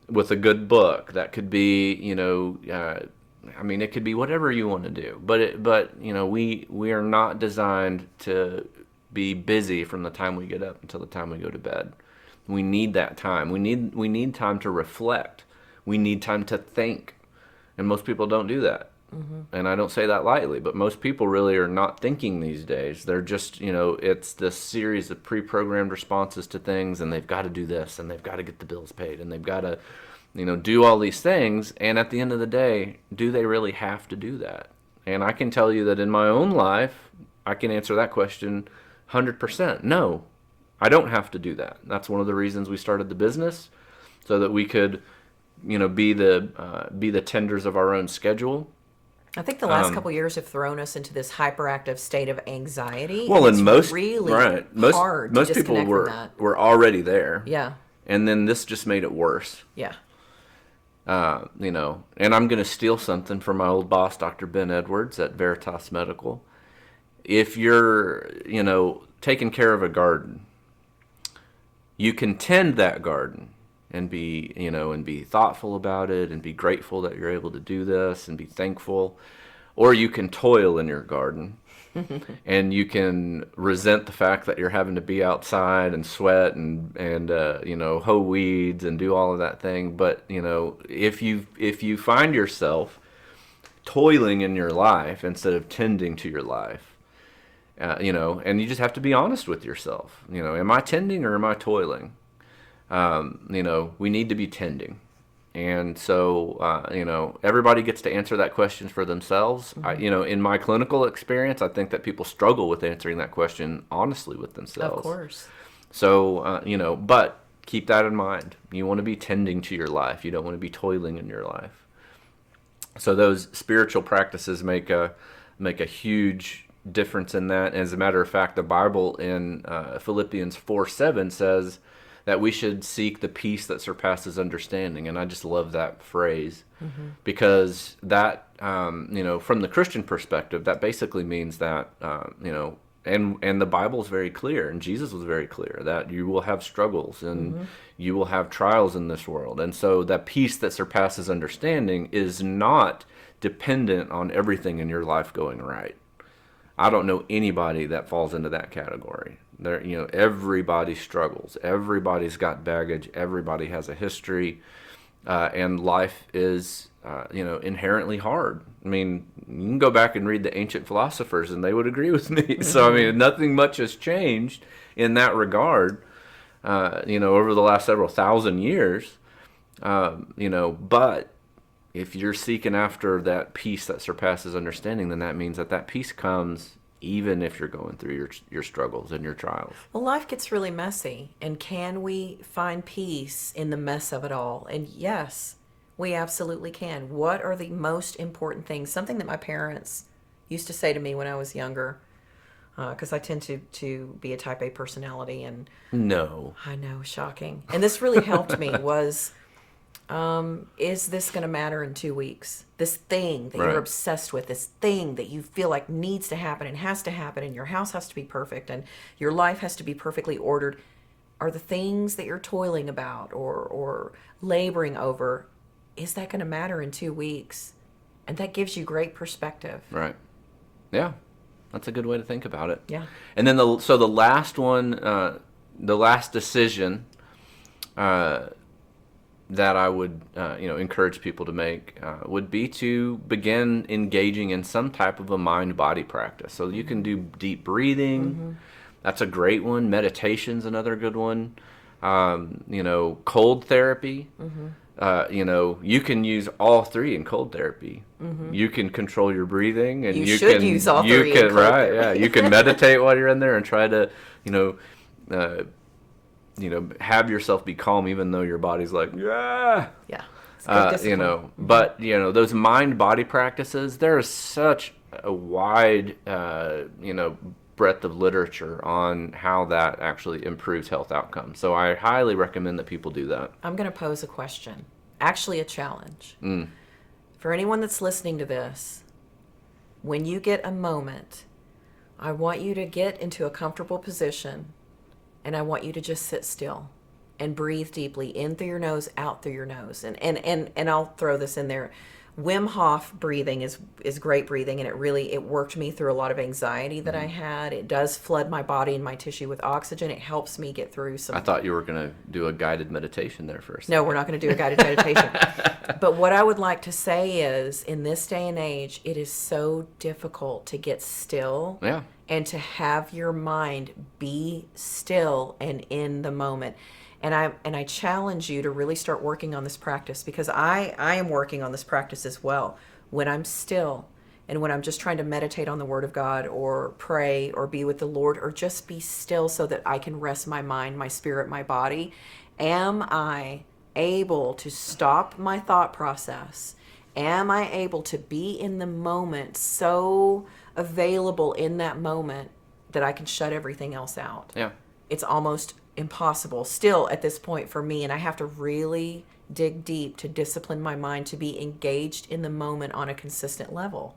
with a good book. That could be, it could be whatever you want to do. But we are not designed to be busy from the time we get up until the time we go to bed. We need that time. We need time to reflect. We need time to think. And most people don't do that. And I don't say that lightly, but most people really are not thinking these days. They're just, it's this series of pre-programmed responses to things, and they've got to do this, and they've got to get the bills paid, and they've got to, do all these things. And at the end of the day, do they really have to do that? And I can tell you that in my own life, I can answer that question 100%. No, I don't have to do that. That's one of the reasons we started the business, so that we could, be the tenders of our own schedule. I think the last couple of years have thrown us into this hyperactive state of anxiety. Well, and it's really hard most to people disconnect from that. were already there. Yeah. And then this just made it worse. Yeah. And I'm going to steal something from my old boss, Dr. Ben Edwards at Veritas Medical. If you're, taking care of a garden, you can tend that garden and be thoughtful about it and be grateful that you're able to do this and be thankful. Or you can toil in your garden and you can resent the fact that you're having to be outside and sweat and hoe weeds and do all of that thing. But, if you find yourself toiling in your life instead of tending to your life, and you just have to be honest with yourself. Am I tending or am I toiling? We need to be tending. And so, everybody gets to answer that question for themselves. In my clinical experience, I think that people struggle with answering that question honestly with themselves. Of course. So, but keep that in mind. You want to be tending to your life. You don't want to be toiling in your life. So those spiritual practices make a huge difference in that. As a matter of fact, the Bible in Philippians 4:7 says that we should seek the peace that surpasses understanding, and I just love that phrase because that from the Christian perspective, that basically means that and the Bible is very clear, and Jesus was very clear that you will have struggles and you will have trials in this world. And so that peace that surpasses understanding is not dependent on everything in your life going right. I don't know anybody that falls into that category. Everybody struggles. Everybody's got baggage. Everybody has a history, and life is inherently hard. I mean, you can go back and read the ancient philosophers and they would agree with me. So, I mean, nothing much has changed in that regard, over the last several thousand years. But if you're seeking after that peace that surpasses understanding, then that means that peace comes even if you're going through your struggles and your trials. Well, life gets really messy, and can we find peace in the mess of it all? And yes, we absolutely can. What are the most important things? Something that my parents used to say to me when I was younger, because I tend to be a type A personality, and No. I know, shocking. And this really helped me was, is this going to matter in 2 weeks? This thing that Right. you're obsessed with, this thing that you feel like needs to happen and has to happen, and your house has to be perfect and your life has to be perfectly ordered, are the things that you're toiling about or laboring over, is that going to matter in 2 weeks? And that gives you great perspective. Right. Yeah. That's a good way to think about it. Yeah. And then the last one, the last decision that I would encourage people to make would be to begin engaging in some type of a mind-body practice. So you can do deep breathing. That's a great one. Meditation's another good one. Cold therapy. You can use all three in cold therapy. You can control your breathing, and You should use all three in cold therapy. Yeah, you can meditate while you're in there and try to, have yourself be calm, even though your body's like, yeah. Yeah. It's good discipline. But those mind-body practices, there is such a wide, breadth of literature on how that actually improves health outcomes. So I highly recommend that people do that. I'm going to pose a question, actually a challenge. For anyone that's listening to this, when you get a moment, I want you to get into a comfortable position, and I want you to just sit still and breathe deeply in through your nose, out through your nose. And I'll throw this in there. Wim Hof breathing is great breathing, and it worked me through a lot of anxiety that I had. It does flood my body and my tissue with oxygen. It helps me get through some. I thought you were going to do a guided meditation there first. No, we're not going to do a guided meditation. But what I would like to say is, in this day and age, it is so difficult to get still. Yeah. And to have your mind be still and in the moment. And I challenge you to really start working on this practice, because I am working on this practice as well. When I'm still and when I'm just trying to meditate on the Word of God or pray or be with the Lord or just be still so that I can rest my mind, my spirit, my body, am I able to stop my thought process? Am I able to be in the moment, so available in that moment that I can shut everything else out? Yeah. It's almost impossible still at this point for me, and I have to really dig deep to discipline my mind to be engaged in the moment on a consistent level.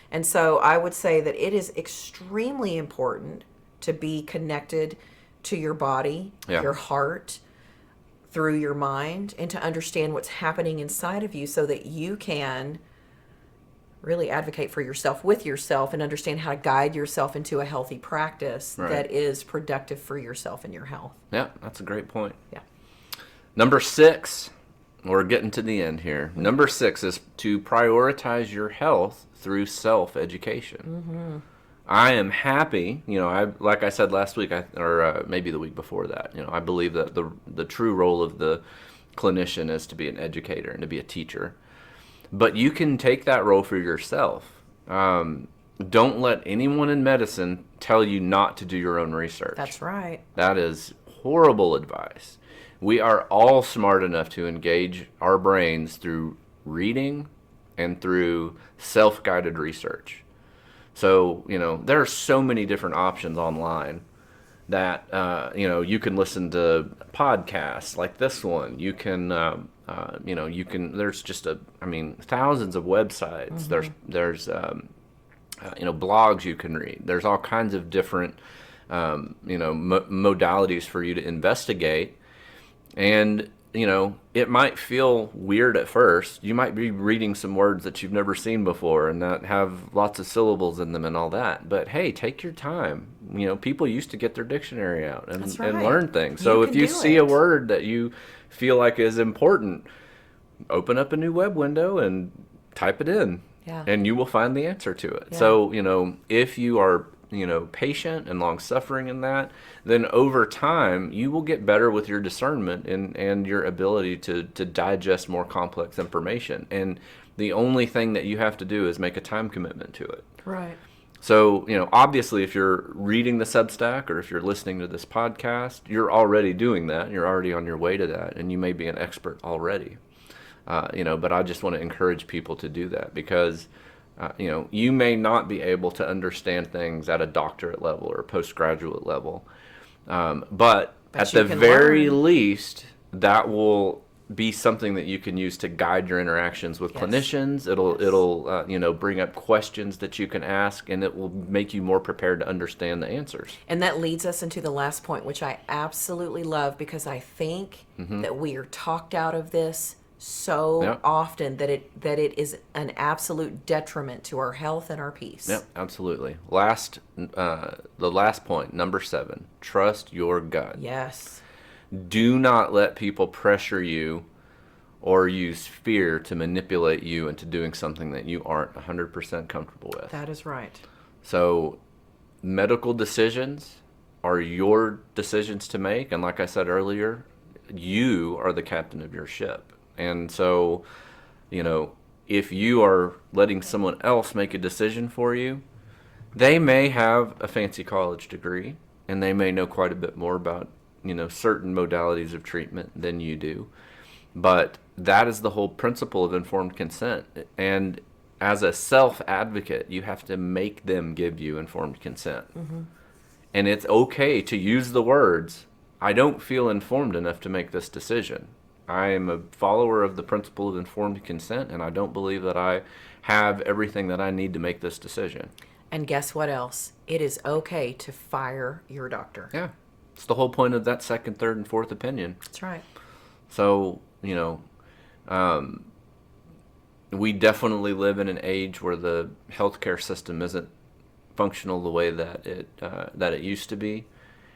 And so I would say that it is extremely important to be connected to your body, your heart, through your mind, and to understand what's happening inside of you so that you can really advocate for yourself with yourself and understand how to guide yourself into a healthy practice that is productive for yourself and your health. Yeah, that's a great point. Yeah. Number 6, we're getting to the end here. Number 6 is to prioritize your health through self-education. I am happy, like I said last week, or maybe the week before that, I believe that the true role of the clinician is to be an educator and to be a teacher. But you can take that role for yourself. Don't let anyone in medicine tell you not to do your own research. That's right. That is horrible advice. We are all smart enough to engage our brains through reading, and through self-guided research. So, there are so many different options online that, you can listen to podcasts like this one. You can, there's just thousands of websites. There's blogs you can read. There's all kinds of different, modalities for you to investigate. And, it might feel weird at first. You might be reading some words that you've never seen before and that have lots of syllables in them and all that. But hey, take your time. People used to get their dictionary out and, That's right. and learn things. You So can if you do see it. a word that you feel like is important, open up a new web window and type it in. Yeah. And you will find the answer to it. Yeah. So, if you are, patient and long suffering in that, then over time you will get better with your discernment and your ability to digest more complex information. And the only thing that you have to do is make a time commitment to it. Right. So, obviously if you're reading the Substack or if you're listening to this podcast, you're already doing that. You're already on your way to that, and you may be an expert already. But I just want to encourage people to do that because, you may not be able to understand things at a doctorate level or postgraduate level. But at you the can very learn. least, that will be something that you can use to guide your interactions with Yes. clinicians. It'll bring up questions that you can ask, and it will make you more prepared to understand the answers. And that leads us into the last point, which I absolutely love because I think Mm-hmm. that we are talked out of this so Yeah. often that it is an absolute detriment to our health and our peace. Yep, absolutely. The last point, number 7, trust your gut. Yes. Do not let people pressure you or use fear to manipulate you into doing something that you aren't 100% comfortable with. That is right. So medical decisions are your decisions to make. And like I said earlier, you are the captain of your ship. And so, if you are letting someone else make a decision for you, they may have a fancy college degree and they may know quite a bit more about, certain modalities of treatment than you do. But that is the whole principle of informed consent. And as a self-advocate, you have to make them give you informed consent. Mm-hmm. And it's okay to use the words, I don't feel informed enough to make this decision. I am a follower of the principle of informed consent, and I don't believe that I have everything that I need to make this decision. And guess what else? It is okay to fire your doctor. Yeah. It's the whole point of that second, third, and fourth opinion. That's right. So, we definitely live in an age where the healthcare system isn't functional the way that it used to be,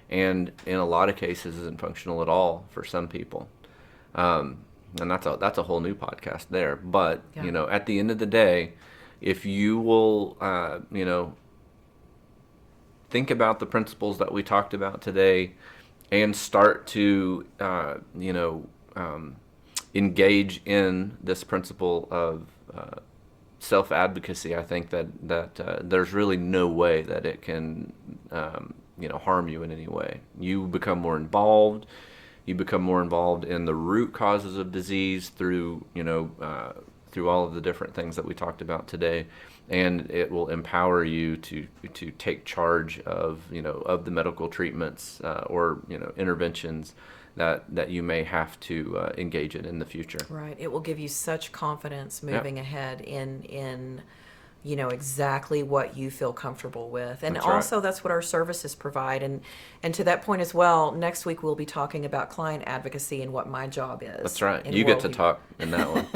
and in a lot of cases isn't functional at all for some people. And that's a whole new podcast there. But Yeah. at the end of the day, if you will, think about the principles that we talked about today, and start to, engage in this principle of self-advocacy, I think that there's really no way that it can, harm you in any way. You become more involved. You become more involved in the root causes of disease through all of the different things that we talked about today, and it will empower you to take charge of the medical treatments or interventions that you may have to engage in the future. Right. It will give you such confidence moving ahead in exactly what you feel comfortable with. And That's right. also that's what our services provide. And to that point as well, next week we'll be talking about client advocacy and what my job is. That's right. in You get to Worldview. talk in that one.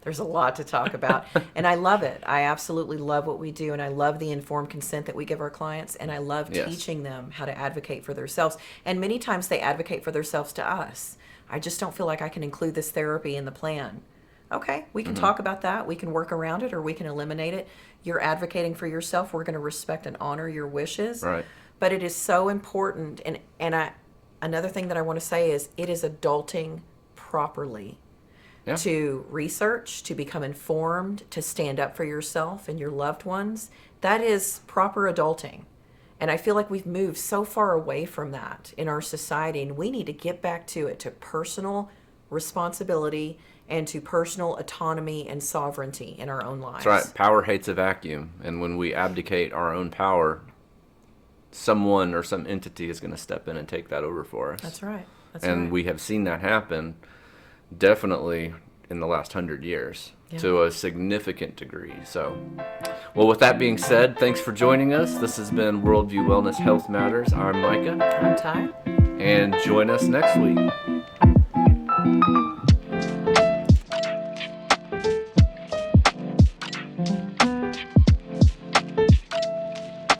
There's a lot to talk about. And I love it. I absolutely love what we do. And I love the informed consent that we give our clients. And I love Yes. teaching them how to advocate for themselves. And many times they advocate for themselves to us. I just don't feel like I can include this therapy in the plan. Okay, we can talk about that. We can work around it or we can eliminate it. You're advocating for yourself. We're going to respect and honor your wishes. Right. But it is so important. Another thing that I want to say is it is adulting properly. Yeah. To research, to become informed, to stand up for yourself and your loved ones. That is proper adulting. And I feel like we've moved so far away from that in our society, and we need to get back to it, to personal responsibility and to personal autonomy and sovereignty in our own lives. That's right. Power hates a vacuum. And when we abdicate our own power, someone or some entity is going to step in and take that over for us. That's right. And we have seen that happen definitely in the last 100 years to a significant degree. So, well, with that being said, thanks for joining us. This has been Worldview Wellness Health Matters. I'm Micah. I'm Ty. And join us next week.